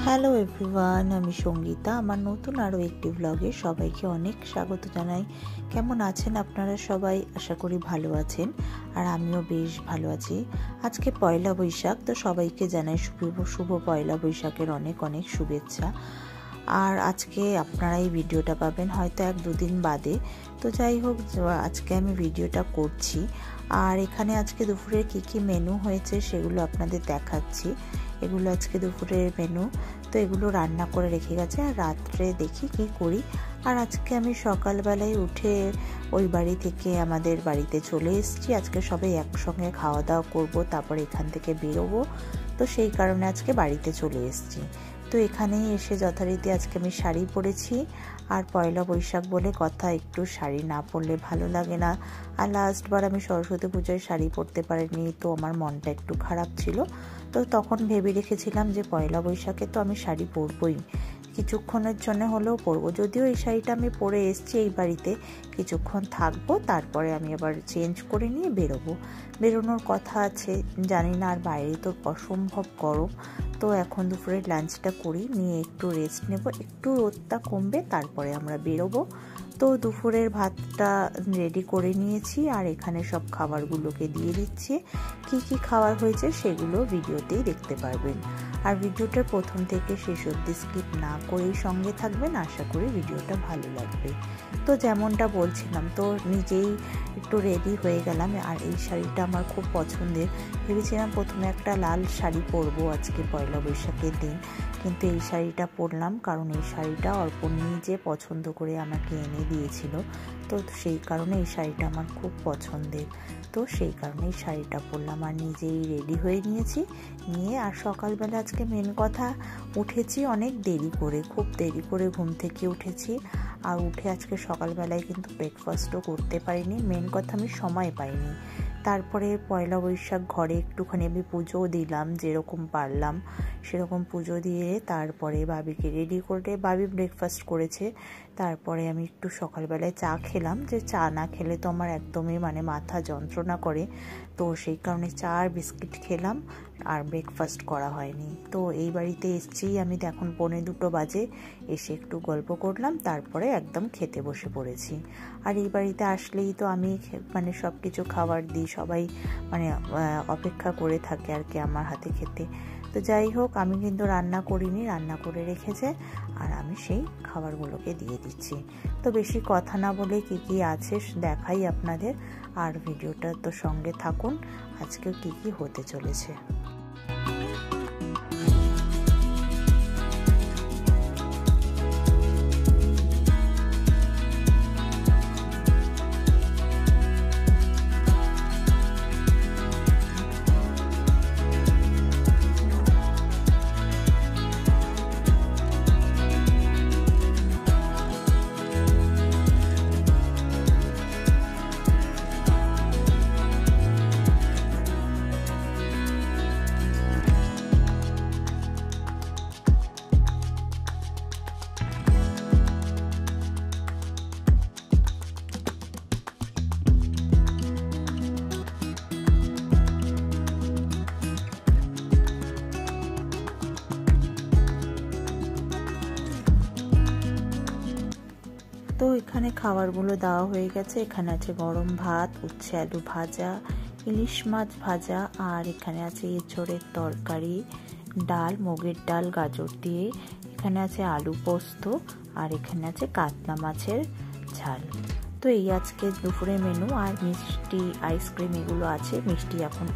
Hello everyone, আমি সঙ্গীতা। আমার নতুন আরও একটি ব্লগে সবাইকে অনেক স্বাগত জানাই। কেমন আছেন আপনারা সবাই? আশা করি ভালো আছেন, আর আমিও বেশ ভালো আছি। আজকে পয়লা বৈশাখ, তো সবাইকে জানাই শুভ পয়লা বৈশাখের অনেক অনেক শুভেচ্ছা। আর আজকে আপনারা এই ভিডিওটা পাবেন হয়তো 1-2 দিন বাদে। তো যাই হোক, আজকে আমি ভিডিওটা করছি। আর এখানে আজকে দুপুরে কি মেনু হয়েছে সেগুলো আপনাদের দেখাচ্ছি। এগুলো আজকে দুপুরের মেনু, তো এগুলো রান্না করে রেখে গেছে, আর রাত্রে দেখি কি করি। আর আজকে আমি সকালবেলায় উঠে ওই বাড়ি থেকে আমাদের বাড়িতে চলে এসেছি। আজকে সবাই একসঙ্গে খাওয়া দাওয়া করবো, তারপর এখান থেকে বেরোবো। তো সেই কারণে আজকে বাড়িতে চলে এসেছি। তো এখানেই এসে যথারীতি আজকে আমি শাড়ি পরেছি। আর পয়লা বৈশাখ বলে কথা, একটু শাড়ি না পরলে ভালো লাগে না। আর লাস্টবার আমি সরস্বতী পুজোয় শাড়ি পরতে পারিনি, তো আমার মনটা একটু খারাপ ছিল। তো তখন ভেবে রেখেছিলাম যে পয়লা বৈশাখে তো আমি শাড়ি পরবই, কিছুক্ষণের জন্য হলেও পরবো। যদিও এই শাড়িটা আমি পরে এসেছি এই বাড়িতে, কিছুক্ষণ থাকবো, তারপরে আমি আবার চেঞ্জ করে নিয়ে বেরোনোর কথা আছে। জানি না, আর বাইরে তো অসম্ভব গরম। তো এখন দুপুরের লাঞ্চটা করি, নিয়ে একটু রেস্ট নেব, একটু রোদটা কমবে, তারপরে আমরা বেরোবো। তো দুপুরের ভাতটা রেডি করে নিয়েছি, আর এখানে সব খাবারগুলোকে দিয়ে দিচ্ছি। কি খাবার হয়েছে সেগুলো ভিডিওতেই দেখতে পারবেন। আর ভিডিওটার প্রথম থেকে শেষ অবধি স্কিপ না করেই সঙ্গে থাকবেন, আশা করি ভিডিওটা ভালো লাগবে। তো যেমনটা বলছিলাম, তো নিজেই একটু রেডি হয়ে গেলাম। আর এই শাড়িটা আমার খুব পছন্দের। ভেবেছিলাম প্রথমে একটা লাল শাড়ি পরবো আজকে পয়লা বৈশাখের দিন, কিন্তু এই শাড়িটা পরলাম, কারণ এই শাড়িটা অর্পণ নিজে পছন্দ করে আমাকে এনে দিয়েছিল। তো সেই কারণে এই শাড়িটা আমার খুব পছন্দের। তো সেই কারণে এই শাড়িটা পরলাম, আর নিজেই রেডি হয়ে নিয়ে আর সকালবেলা আজকে মেন কথা, উঠেছি অনেক দেরি করে, খুব দেরি করে ঘুম থেকে উঠেছি। আর উঠে আজকে সকালবেলায় কিন্তু ব্রেকফাস্টও করতে পারিনি। মেন কথা, আমি সময় পাইনি। তারপরে পয়লা বৈশাখ ঘরে একটুখানি আমি পুজোও দিলাম, যেরকম পারলাম সেরকম পুজো দিয়ে তারপরে বাবিকে রেডি করে, বাবি ব্রেকফাস্ট করেছে। তারপরে আমি একটু সকালবেলায় চা খেলাম, যে চা না খেলে তো আমার একদমই মাথা যন্ত্রণা করে। তো সেই কারণে চা আর বিস্কিট খেলাম, আর ব্রেকফাস্ট করা হয়নি। তো এই বাড়িতে এসেছি আমি, এখন 1:45 বাজে। এসে একটু গল্প করলাম, তারপরে একদম খেতে বসে পড়েছি। আর এই বাড়িতে আসলেই তো আমি সব কিছু খাবার দিই, সবাই অপেক্ষা করে থাকে আর কি আমার হাতে খেতে। তো যাই হোক, আমি কিন্তু রান্না করিনি, রান্না করে রেখেছে, আর আমি সেই খাবারগুলোকে দিয়ে দিচ্ছি। তো বেশি কথা না বলে কি আছে দেখাই আপনাদের, আর ভিডিওটা তো সঙ্গে থাকুন, আজকে কি হতে চলেছে। তো এখানে খাবারগুলো দেওয়া হয়ে গেছে। এখানে আছে গরম ভাত, উচ্ছে আলু ভাজা, ইলিশ মাছ ভাজা, আর এখানে আছে এঁচোড়ের তরকারি, ডাল, মুগের ডাল গাজর দিয়ে, এখানে আছে আলু পোস্ত, আর এখানে আছে কাতলা মাছের ঝাল। তো এই আজকে দুপুরে মেনু। আর মিষ্টি, আইসক্রিম এগুলো আছে। মিষ্টি এখন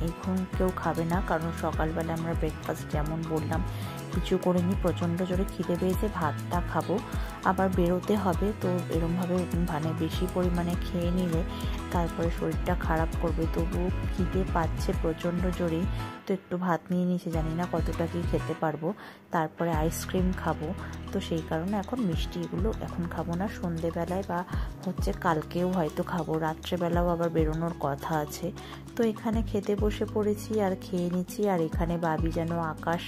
কেউ খাবে না, কারণ সকালবেলা আমরা ব্রেকফাস্ট যেমন বললাম কিছু করিনি, প্রচণ্ড জোরে খিদে পেয়েছে, ভাতটা খাবো, আবার বেরোতে হবে। তো এরমভাবে বেশি পরিমাণে খেয়ে নিলে তারপরে শরীরটা খারাপ করবে। তবুও খিদে পাচ্ছে প্রচণ্ড জোরে, তো একটু ভাত নিয়ে নিয়েছি, জানি না কতটা কি খেতে পারবো। তারপরে আইসক্রিম খাবো। তো সেই কারণে এখন মিষ্টি এগুলো এখন খাবো না, সন্ধেবেলায় বা কালকেও হয়তো খাবো, রাত্রেবেলাও আবার বেরোনোর কথা আছে। তো এখানে খেতে বসে পড়েছি আর খেয়ে নিচ্ছি। আর এখানে বাবি যেন আকাশ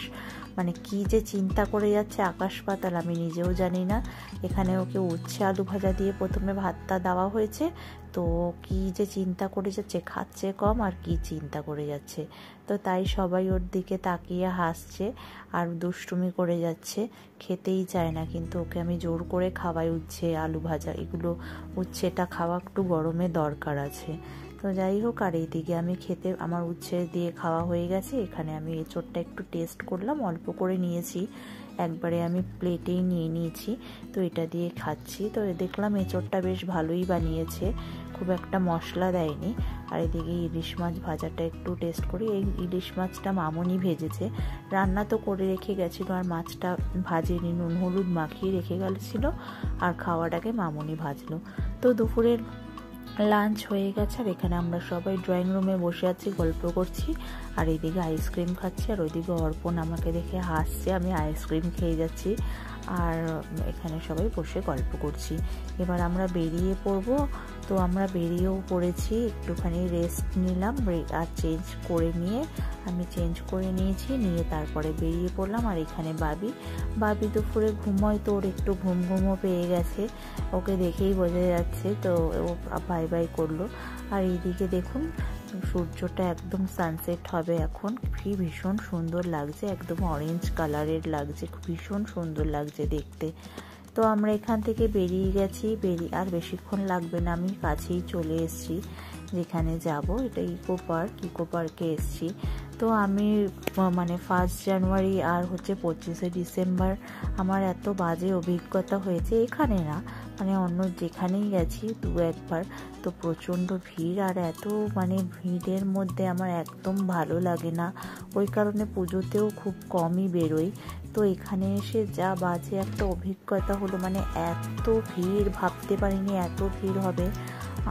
মানে কি যে চিন্তা করে যাচ্ছে আকাশ পাতাল, আমি নিজেও জানি না। এখানে ওকে উচ্ছে আলু ভাজা দিয়ে প্রথমে ভাতটা দেওয়া হয়েছে, তো কি যে চিন্তা করে যাচ্ছে, খাচ্ছে কম আর কি চিন্তা করে যাচ্ছে। তো তাই সবাই ওর দিকে তাকিয়ে হাসছে আর দুষ্টুমি করে যাচ্ছে, খেতেই চায় না। কিন্তু ওকে আমি জোর করে খাওয়াই উচ্ছে আলু ভাজা, এগুলো উচ্ছেটা খাওয়া একটু গরমে দরকার আছে। তো যাই হোক, আর এইদিকে আমি খেতে আমার উচ্ছে দিয়ে খাওয়া হয়ে গেছে। এখানে আমি এঁচোড়টা একটু টেস্ট করলাম, অল্প করে নিয়েছি, একবারে আমি প্লেটেই নিয়ে নিয়েছি। তো এটা দিয়ে খাচ্ছি। তো দেখলাম এঁচোড়টা বেশ ভালোই বানিয়েছে, খুব একটা মশলা দেয়নি। আর এদিকে ইলিশ মাছ ভাজাটা একটু টেস্ট করি। এই ইলিশ মাছটা মামনি ভেজেছে, রান্না তো করে রেখে গেছিলো, আর মাছটা ভাজেনি, নুন হলুদ মাখিয়ে রেখে গেছিল, আর খাওয়াটাকে মামনি ভাজলো। তো দুপুরের লাঞ্চ হয়ে গেছে, আর এখানে আমরা সবাই ড্রয়িং রুমে বসে আছি, গল্প করছি, আর এইদিকে আইসক্রিম খাচ্ছি। আর ওইদিকে অর্পণ আমাকে দেখে হাসছে, আমি আইসক্রিম খেয়ে যাচ্ছি, আর এখানে সবাই বসে গল্প করছি। এবার আমরা বেরিয়ে পড়বো। তো আমরা বেরিয়েও পড়েছি, একটুখানি রেস্ট নিলাম, আর চেঞ্জ করে নিয়ে আমি চেঞ্জ করে নিয়েছি, নিয়ে তারপরে বেরিয়ে পড়লাম। আর এখানে বাবি দুপুরে ঘুমোয়, তো ওর একটু ঘুমও পেয়ে গেছে, ওকে দেখেই বোঝা যাচ্ছে। তো ও বাই বাই করলো। আর এইদিকে দেখুন সূর্যটা একদম সানসেট হবে এখন, ভীষণ সুন্দর লাগছে, একদম অরেঞ্জ কালারের লাগছে, ভীষণ সুন্দর লাগছে দেখতে। তো আমরা এখান থেকে বেরিয়ে গেছি, আর বেশিক্ষণ লাগবে না, আমি কাছেই চলে এসেছি যেখানে যাব। এটা ইকো পার্কে এসেছি। তো আমি মানে 1 জানুয়ারি আর 25শে ডিসেম্বর আমার এত বাজে অভিজ্ঞতা হয়েছে, এখানে না মানে অন্য যেখানেই গেছি 2-1 বার। তো প্রচণ্ড ভিড়, আর এত মানে ভিড়ের মধ্যে আমার একদম ভালো লাগে না, ওই কারণে পুজোতেও খুব কমই বেরোই। তো এখানে এসে যা বাজে একটা অভিজ্ঞতা হলো, মানে এত ভিড়, ভাবতে পারিনি এত ভিড় হবে।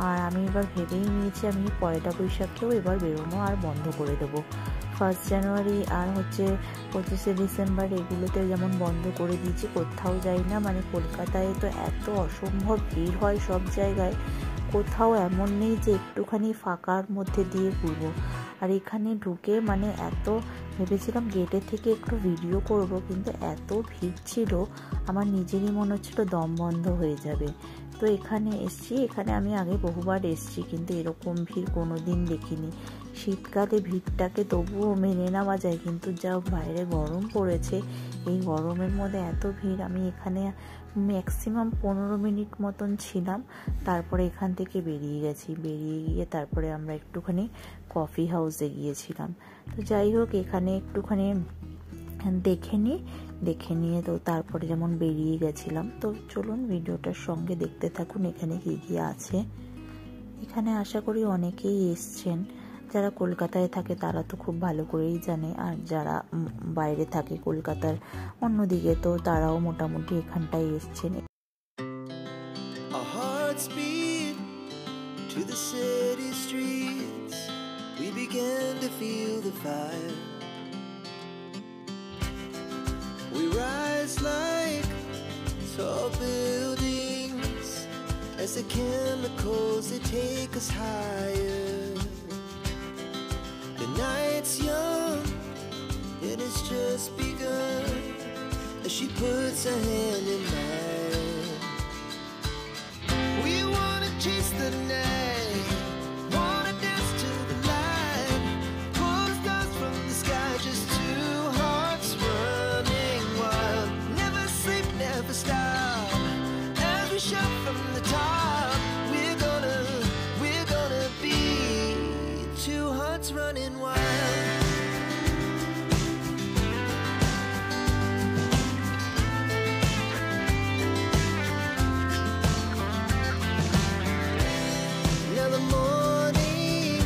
আর আমি এবার ভেবেই নিয়েছি আমি পয়লা বৈশাখেও এবার বেরোনো আর বন্ধ করে দেবো। 1 জানুয়ারি আর 25শে ডিসেম্বর এগুলোতে যেমন বন্ধ করে দিয়েছি, কোথাও যাই না। মানে কলকাতায় তো এত অসম্ভব ভিড় হয় সব জায়গায়, কোথাও এমন নেই যে একটুখানি ফাঁকার মধ্যে দিয়ে ঘুরবো। আর এখানে ঢুকে মানে এত ভেবেছিলাম গেটের থেকে একটু ভিডিও করব, কিন্তু এত ভিড় ছিল আমার নিজেরই মনে হচ্ছিল দম বন্ধ হয়ে যাবে। তো এখানে এসছি, এখানে আমি আগে বহুবার এসছি, কিন্তু এরকম ভিড় কোনো দিন দেখিনি। শীতকালে ভিড়টাকে তবুও মেনে নেওয়া যায়, কিন্তু যা বাইরে গরম পড়েছে, এই গরমের মধ্যে এত ভিড়। আমি এখানে ম্যাক্সিমাম 15 মিনিট মতন ছিলাম, তারপরে এখান থেকে বেরিয়ে গিয়ে তারপরে আমরা একটুখানি কফি হাউসে গিয়েছিলাম। তো যাই হোক, এখানে একটুখানি দেখে নিয়ে তো তারপরে যেমন বেরিয়ে গেছিলাম। তো চলুন ভিডিওটার সঙ্গে দেখতে থাকুন এখানে কি আছে। এখানে আশা করি অনেকেই এসছেন, যারা কলকাতায় থাকে তারা তো খুব ভালো করেই জানে, আর যারা বাইরে থাকে কলকাতার অন্যদিকে, তো তারাও মোটামুটি এখানটায় এসছেন। We rise like tall buildings as the chemicals they take us higher. The night's young and it's just begun as she puts her hand in mine. We wanna chase the night, wanna dance to the light, pull the stars from the sky, just two hearts running wild. Never sleep, never stop, as we shout from the top. We're gonna be two hearts running wild. Now the morning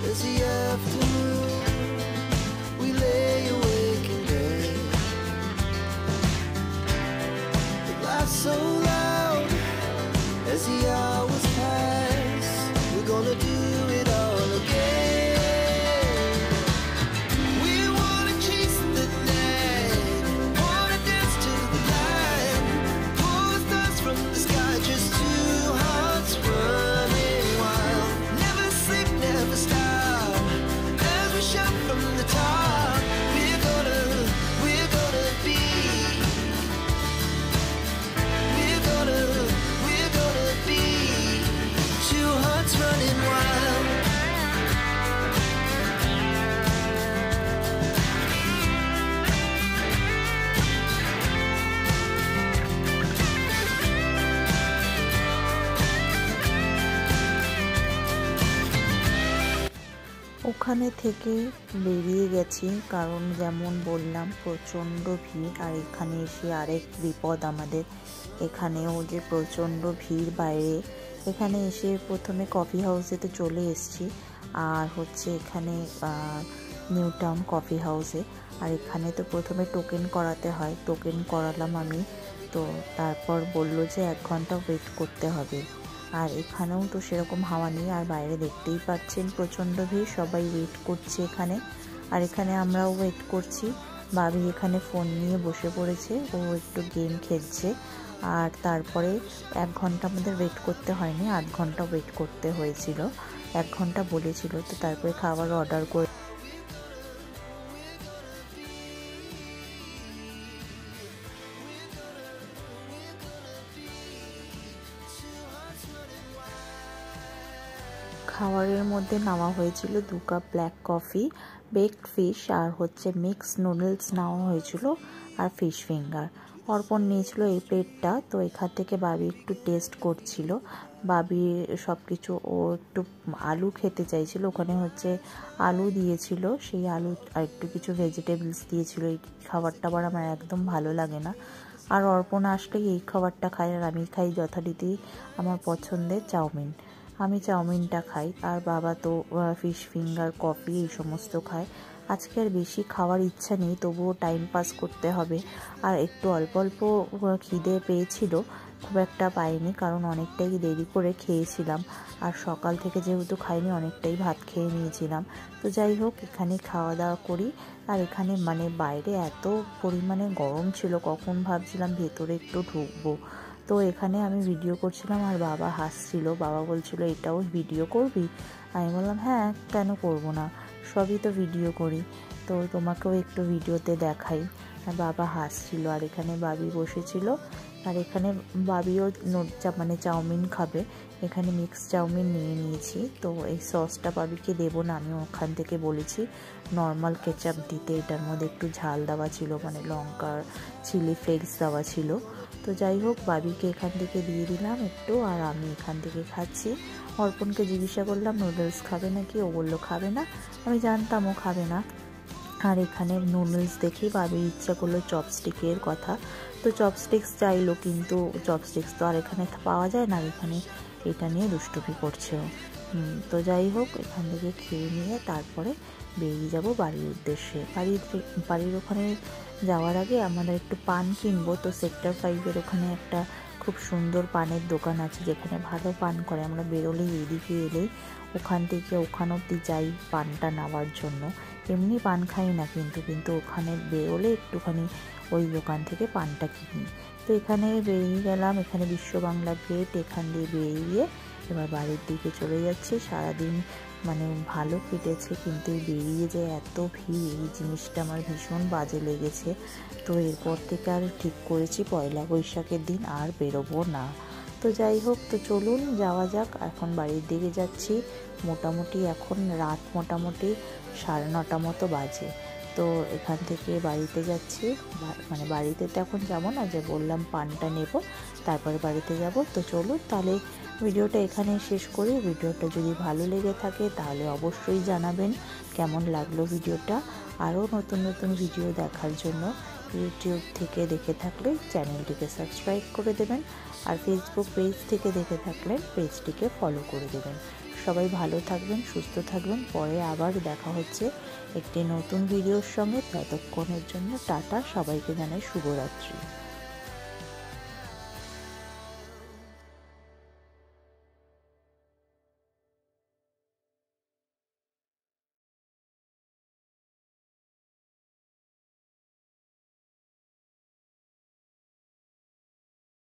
is the afternoon, we lay awake in bed. The laughs so loud as the hours pass, we're gonna do it all again. ওখানে থেকে বেরিয়ে গেছি, কারণ যেমন বললাম প্রচণ্ড ভিড়। আর এখানে এসে আরেক বিপদ আমাদের, এখানেও যে প্রচণ্ড ভিড় বাইরে। এখানে এসে প্রথমে কফি হাউসেতে চলে এসেছি, আর হচ্ছে এখানে নিউ টাউন কফি হাউসে। আর এখানে তো প্রথমে টোকেন করাতে হয়, টোকেন করালাম আমি। তো তারপর বলল যে 1 ঘন্টা ওয়েট করতে হবে। আর এখানেও তো সেরকম হাওয়া নেই, আর বাইরে দেখতেই পাচ্ছেন প্রচণ্ড ভিড়, সবাই ওয়েট করছে এখানে। আর এখানে আমরাও ওয়েট করছি। বাবি এখানে ফোন নিয়ে বসে পড়েছে, ও একটু গেম খেলছে। আর তারপরে 1 ঘন্টা আমাদের ওয়েট করতে হয়নি, 8 ঘন্টা ওয়েট করতে হয়েছিল। 1 ঘন্টা বলেছিল, তো তারপরে খাবার অর্ডার করে খাবারের মধ্যে নেওয়া হয়েছিল 2 cup black coffee, baked fish, আর হচ্ছে মিক্স নুডলস নেওয়া হয়েছিল, আর ফিশ ফিঙ্গার। অর্পণ নিয়েছিল এই প্লেটটা। তো এখান থেকে বাবি একটু টেস্ট করছিল। বাবি সব কিছু, ও একটু আলু খেতে চাইছিল, ওখানে হচ্ছে আলু দিয়েছিল, সেই আলু আর একটু কিছু ভেজিটেবলস দিয়েছিল। এই খাবারটা আবার আমার একদম ভালো লাগে না। আর অর্পণ আসলেই এই খাবারটা খাই, আর আমি খাই যথারীতি আমার পছন্দের চাউমিন। আমি চাউমিনটা খাই, আর বাবা তো ফিশ ফিঙ্গার, কফি এই সমস্ত খায়। আজকে আর বেশি খাওয়ার ইচ্ছা নেই, তবুও টাইম পাস করতে হবে। আর একটু অল্প অল্প খিদে পেয়েছিল, খুব একটা পাইনি, কারণ অনেকটাই দেরি করে খেয়েছিলাম। আর সকাল থেকে যেহেতু খাইনি, অনেকটাই ভাত খেয়ে নিয়েছিলাম। তো যাই হোক, এখানে খাওয়া দাওয়া করি। আর এখানে মানে বাইরে এত পরিমাণে গরম ছিল, কখন ভাবছিলাম ভেতরে একটু ঢুকবো। তো এখানে আমি ভিডিও করছিলাম, আর বাবা হাসছিল। বাবা বলছিল এটাও ভিডিও করবি? আমি বললাম হ্যাঁ, কেন করব না, সবই তো ভিডিও করি, তো তোমাকেও একটু ভিডিওতে দেখাই। আর বাবা হাসছিল। আর এখানে বাবি বসেছিল, আর এখানে বাবিও মানে চাউমিন খাবে। এখানে মিক্স চাউমিন নিয়ে নিয়েছি। তো এই সসটা বাবিকে দেবো না, আমি ওখান থেকে বলেছি নর্মাল কেচাপ দিতে। এটার মধ্যে একটু ঝাল দেওয়া ছিল, মানে লঙ্কার চিলি ফ্লেক্স দেওয়া ছিল। তো যাই হোক, বাবিকে এখান থেকে দিয়ে দিলাম একটু, আর আমি এখান থেকে খাচ্ছি। অর্পণকে জিজ্ঞাসা করলাম নুডলস খাবে নাকি, ও বললো খাবে না। আমি জানতাম ও খাবে না। আর এখানে নুডলস দেখেই বাবির ইচ্ছা করলো চপস্টিকের কথা, তো চপস্টিক্স চাইলো, কিন্তু চপস্টিক্স তো আর এখানে পাওয়া যায় না। এখানে এটা নিয়ে দুষ্টুমি করছে ও। তো যাই হোক, এখান থেকে খেয়ে নিয়ে তারপরে বেরিয়ে যাব বাড়ির উদ্দেশ্যে। বাড়ির ওখানে যাওয়ার আগে আমাদের একটু পান কিনবো। তো সেক্টর 5-এর ওখানে একটা খুব সুন্দর পানের দোকান আছে, যেখানে ভালো পান করে। আমরা বেরোলেই এদিকে এলেই ওখান থেকে ওখান অবধি যাই পানটা নেওয়ার জন্য। এমনি পান খাই না, কিন্তু ওখানে বেরোলে একটুখানি ওই দোকান থেকে পানটা কিনি। তো এখানে বেরিয়ে গেলাম, এখানে বিশ্ব বাংলা গেট, এখান দিয়ে বেরিয়ে এবার বাড়ির দিকে চলে যাচ্ছি। সারাদিন মানে ভালো কেটেছে, কিন্তু বেরিয়ে যে এত ভিড়, এই জিনিসটা আমার ভীষণ বাজে লেগেছে। তো এরপর থেকে আর ঠিক করেছি পয়লা বৈশাখের দিন আর বেরোবো না। তো যাই হোক, তো চলুন যাওয়া যাক। এখন বাড়ির দিকে যাচ্ছি। মোটামুটি এখন রাত মোটামুটি 9:30 মতো বাজে। তো এখান থেকে বাড়িতে যাচ্ছি, মানে বাড়িতে তো এখন যাবো না, যে বললাম পানটা নেব তারপরে বাড়িতে যাব। তো চলুন তাহলে ভিডিওটা এখানে শেষ করি। ভিডিওটা যদি ভালো লেগে থাকে তাহলে অবশ্যই জানাবেন কেমন লাগলো ভিডিওটা। আরও নতুন নতুন ভিডিও দেখার জন্য ইউটিউব থেকে দেখে থাকলে চ্যানেলটিকে সাবস্ক্রাইব করে দেবেন, আর ফেসবুক পেজ থেকে দেখে থাকলে পেজটিকে ফলো করে দেবেন। সবাই ভালো থাকবেন, সুস্থ থাকবেন। পরে আবার দেখা হচ্ছে একটি নতুন ভিডিওর সঙ্গে। ততক্ষণের জন্য টাটা, সবাইকে জানাই শুভরাত্রি।